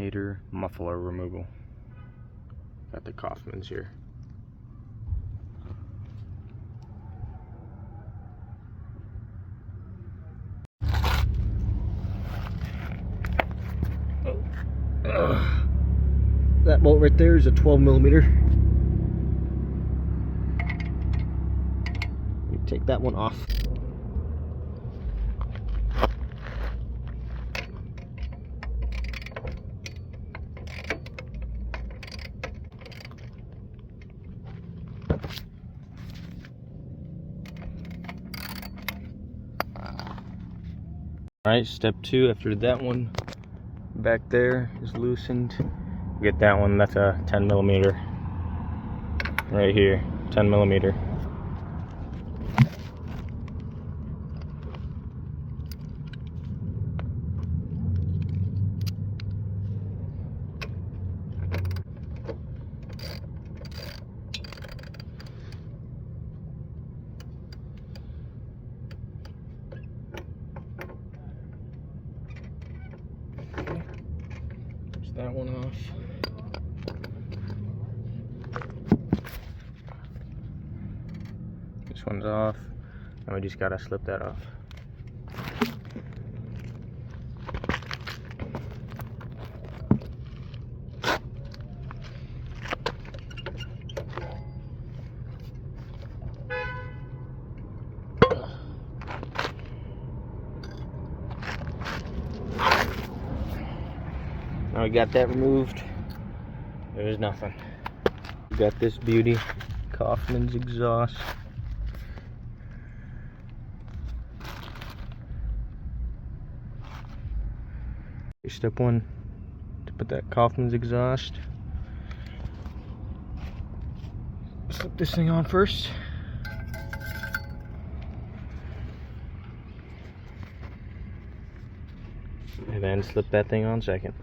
eliminator muffler removal. Got the Coffmans here. That bolt right there is a 12mm. You take that one off. Alright, step 2, after that one back there is loosened, get that one. That's a 10mm right here, 10mm. That one off. This one's off, and we just gotta slip that off. Now we got that removed. There's nothing. We got this beauty, Coffman's exhaust. Step 1, to put that Coffman's exhaust. Slip this thing on first. And then slip that thing on second.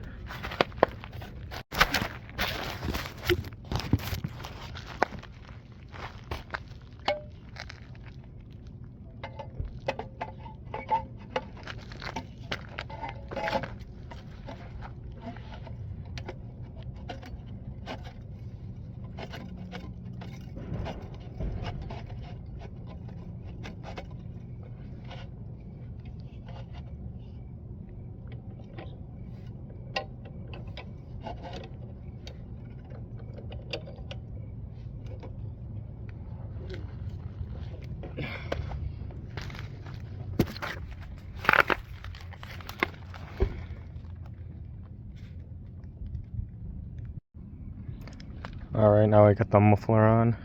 Alright, now I got the muffler on.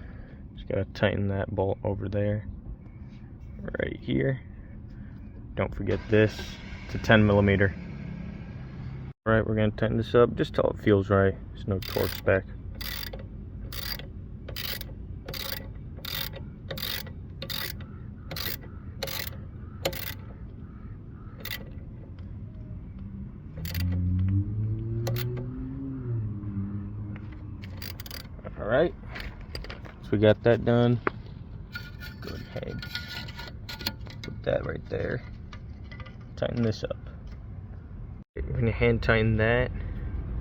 Just gotta tighten that bolt over there. Right here. Don't forget this. It's a 10mm. Alright, we're gonna tighten this up just till it feels right. There's no torque spec. Alright, so we got that done. Go ahead, put that right there. Tighten this up. We're gonna hand tighten that.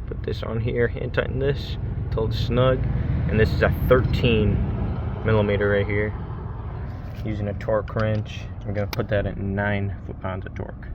Put this on here, hand tighten this until it's snug. And this is a 13mm right here. Using a torque wrench. We're gonna put that at 9 foot-pounds of torque.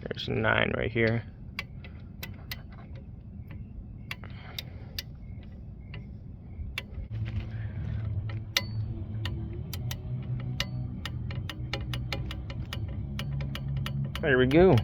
There's 9 right here. There we go.